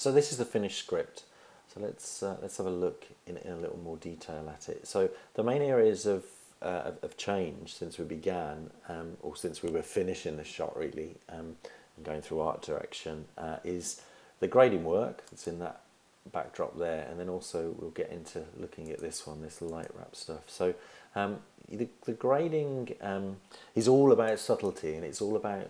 So this is the finished script. So let's have a look in a little more detail at it. So the main areas of change since we began, or since we were finishing the shot really, and going through art direction, is the grading work that's in that backdrop there, and then also we'll get into looking at this one, this light wrap stuff. So the grading is all about subtlety, and it's all about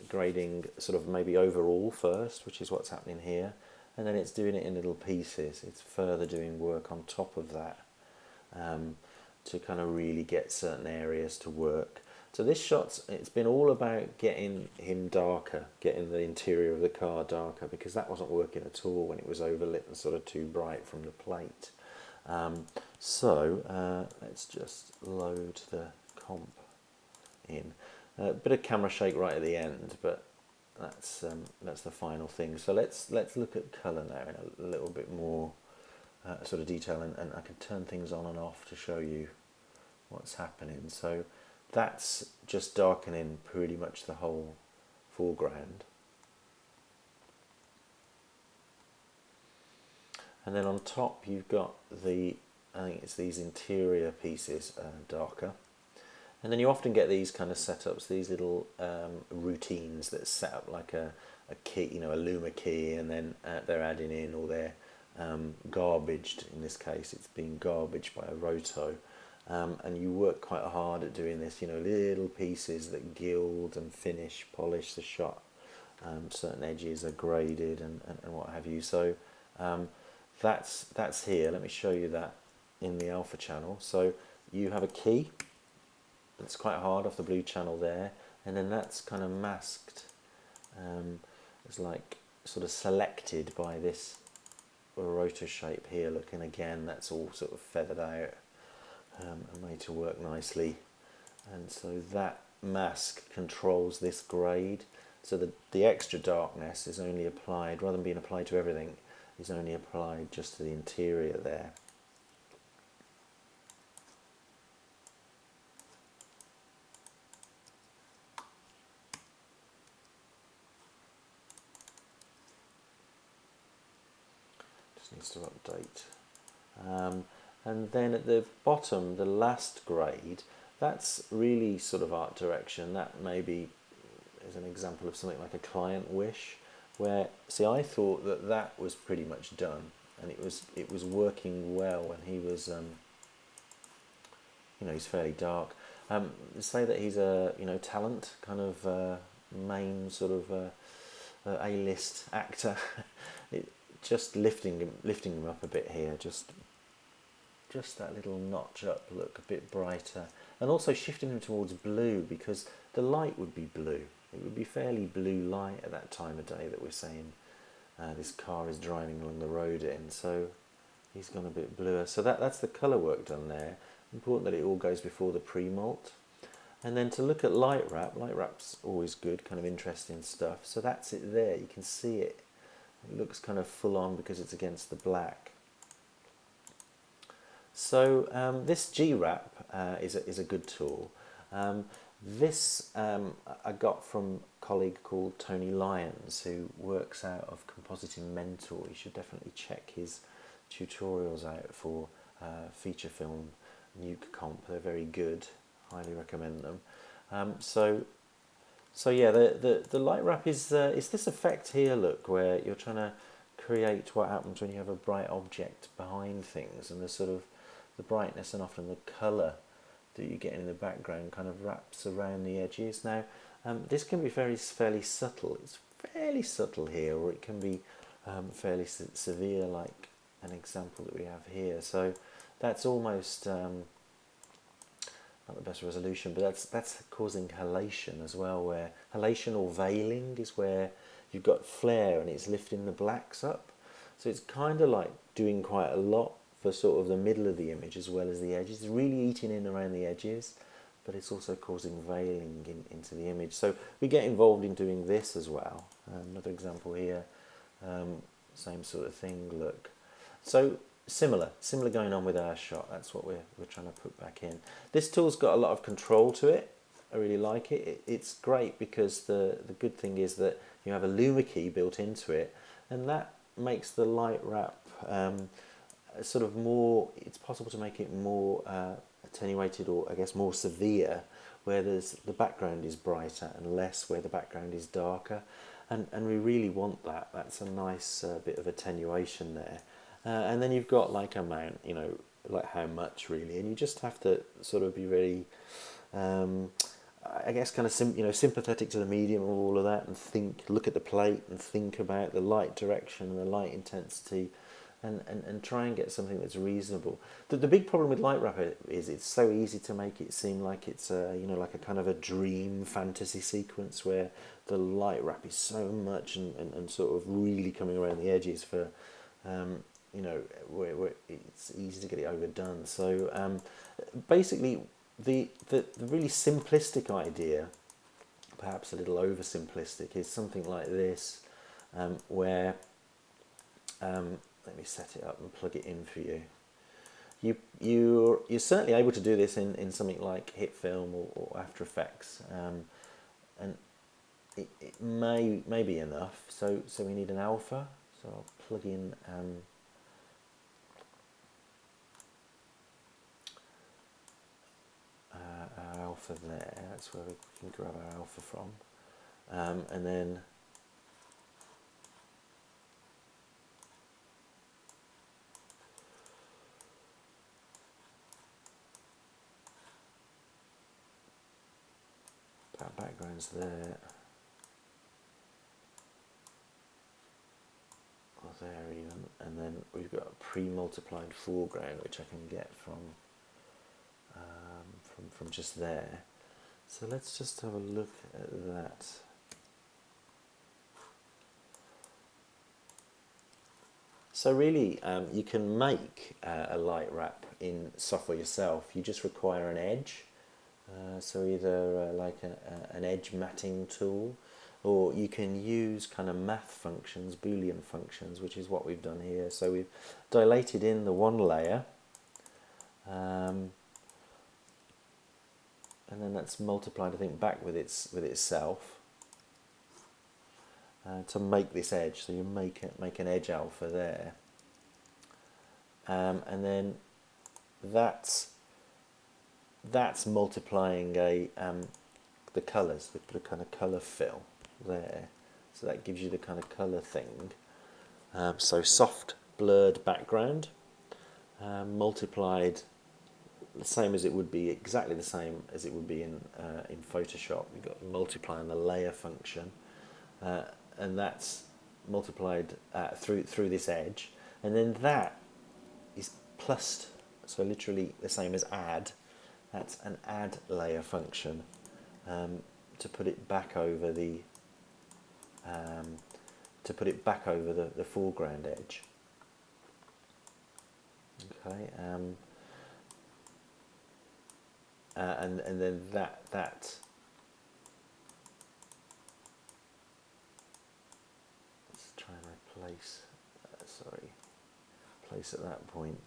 grading sort of maybe overall first, which is what's happening here, and then it's doing it in little pieces. It's further doing work on top of that to kind of really get certain areas to work. So this shot, it's been all about getting him darker, getting the interior of the car darker, because that wasn't working at all when it was overlit and sort of too bright from the plate. Let's just load the comp in. A bit of camera shake right at the end, but that's the final thing. So let's look at colour now in a little bit more sort of detail, and I can turn things on and off to show you what's happening. So that's just darkening pretty much the whole foreground. And then on top you've got I think it's these interior pieces darker. And then you often get these kind of setups, these little routines that set up like a key, a Luma key, and then they're adding in, or they're garbaged. In this case, it's being garbaged by a roto. And you work quite hard at doing this, little pieces that gild and finish, polish the shot. Certain edges are graded and what have you. So that's here. Let me show you that in the alpha channel. So you have a key that's quite hard off the blue channel there, and then that's kind of masked. It's like sort of selected by this rotor shape here. Look, and again, that's all sort of feathered out and made to work nicely. And so that mask controls this grade. So the extra darkness is only applied, rather than being applied to everything, is only applied just to the interior there. Needs to update. And then at the bottom, the last grade, that's really sort of art direction. That maybe is an example of something like a client wish, where, see, I thought that was pretty much done, and it was working well when he was he's fairly dark. Say that he's a talent, kind of main sort of A-list actor. Just lifting him up a bit here, just that little notch up, look a bit brighter, and also shifting him towards blue, because the light would be blue. It would be fairly blue light at that time of day that we're saying this car is driving along the road in. So he's gone a bit bluer. So that's the colour work done there. Important that it all goes before the pre-molt. And then to look at light wrap's always good, kind of interesting stuff. So that's it there. You can see it. It looks kind of full on because it's against the black. So this G-Wrap is a good tool. This I got from a colleague called Tony Lyons, who works out of Compositing Mentor. You should definitely check his tutorials out for feature film nuke comp. They're very good. Highly recommend them. So yeah, the light wrap is this effect here, look, where you're trying to create what happens when you have a bright object behind things, and the sort of the brightness and often the colour that you get in the background kind of wraps around the edges. Now, this can be fairly subtle. It's fairly subtle here, or it can be fairly severe, like an example that we have here. So that's almost not the best resolution, but that's causing halation as well, where halation or veiling is where you've got flare and it's lifting the blacks up. So it's kind of like doing quite a lot for sort of the middle of the image as well as the edges. It's really eating in around the edges, but it's also causing veiling into the image. So we get involved in doing this as well. Another example here, same sort of thing, look. So similar going on with our shot. That's what we're trying to put back in. This tool's got a lot of control to it. I really like it. It's great because the good thing is that you have a Luma key built into it, and that makes the light wrap sort of more, it's possible to make it more attenuated, or I guess more severe, where the background is brighter, and less where the background is darker. And we really want that. That's a nice bit of attenuation there. And then you've got like amount, you know, like how much really, and you just have to sort of be really, I guess, kind of sympathetic to the medium and all of that, and look at the plate and think about the light direction and the light intensity, and try and get something that's reasonable. The big problem with light wrap is it's so easy to make it seem like it's like a kind of a dream fantasy sequence where the light wrap is so much and sort of really coming around the edges for where it's easy to get it overdone. So basically the really simplistic idea, perhaps a little oversimplistic, is something like this, where let me set it up and plug it in for you. You're certainly able to do this in something like Hit Film or After Effects, and it may be enough. So we need an alpha. So I'll plug in our alpha there. That's where we can grab our alpha from, and then our background's there. Or there even, and then we've got a pre-multiplied foreground which I can get from just there. So let's just have a look at that. So really, you can make a light wrap in software yourself. You just require an edge. So either like an edge matting tool, or you can use kind of math functions, Boolean functions, which is what we've done here. So we've dilated in the one layer, and then that's multiplied, I think, back with itself to make this edge. So you make an edge alpha there, and then that's multiplying the colours, the kind of colour fill there. So that gives you the kind of colour thing. So soft blurred background, multiplied the same as it would be, exactly the same as it would be in Photoshop. You've got multiplying the layer function, and that's multiplied through this edge, and then that is plus, so literally the same as add. That's an add layer function to put it back over the the foreground edge. Okay, and then that let's try and replace. Place at that point.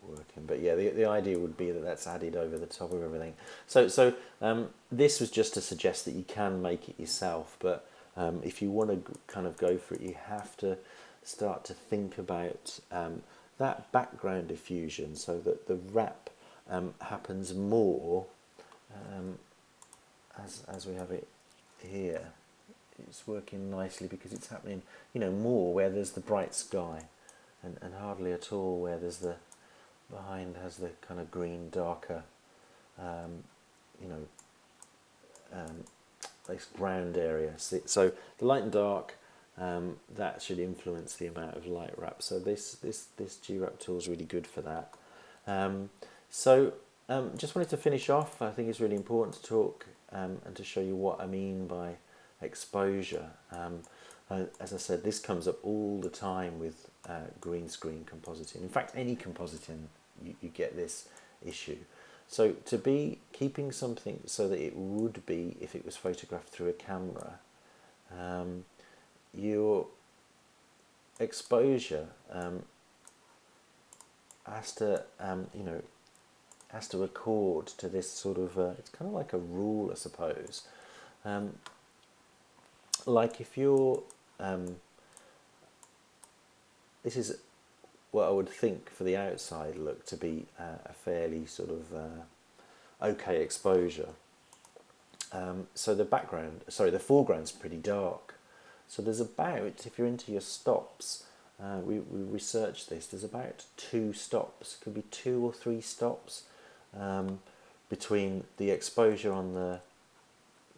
Working, but yeah, the idea would be that that's added over the top of everything. So this was just to suggest that you can make it yourself, but if you want to kind of go for it, you have to start to think about that background diffusion, so that the wrap happens more as we have it here. It's working nicely because it's happening, more where there's the bright sky, and hardly at all where there's the behind has the kind of green, darker, this ground area. So the light and dark, that should influence the amount of light wrap. So this G-Wrap tool is really good for that. Just wanted to finish off. I think it's really important to talk and to show you what I mean by exposure. As I said, this comes up all the time with green screen compositing. In fact, any compositing, you get this issue. So to be keeping something so that it would be if it was photographed through a camera, your exposure has to accord to this sort of it's kind of like a rule, I suppose. like if you're, this is what I would think for the outside look to be a fairly sort of okay exposure. So the background, sorry, the foreground's pretty dark. So there's about, if you're into your stops, we researched this, there's about 2 stops, could be 2 or 3 stops between the exposure on the,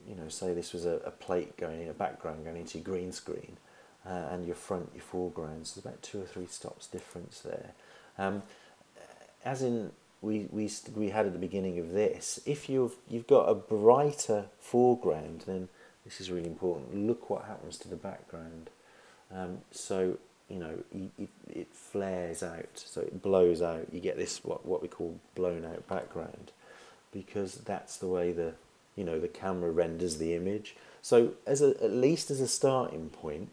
you know, say this was a plate going in, a background going into your green screen, and your foreground. So there's about 2 or 3 stops difference there. As in we had at the beginning of this, if you've got a brighter foreground, then this is really important. Look what happens to the background. So you know it flares out, so it blows out. You get this what we call blown out background, because that's the way the camera renders the image. So at least as a starting point,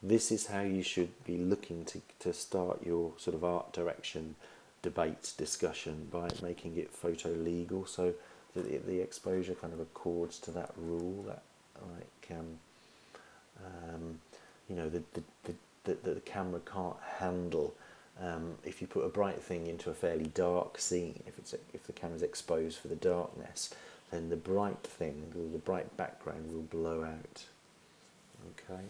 this is how you should be looking to start your sort of art direction debate discussion, by making it photo legal, so that the exposure kind of accords to that rule, that like the camera can't handle if you put a bright thing into a fairly dark scene. If the camera's exposed for the darkness, then the bright thing, the bright background, will blow out. Okay.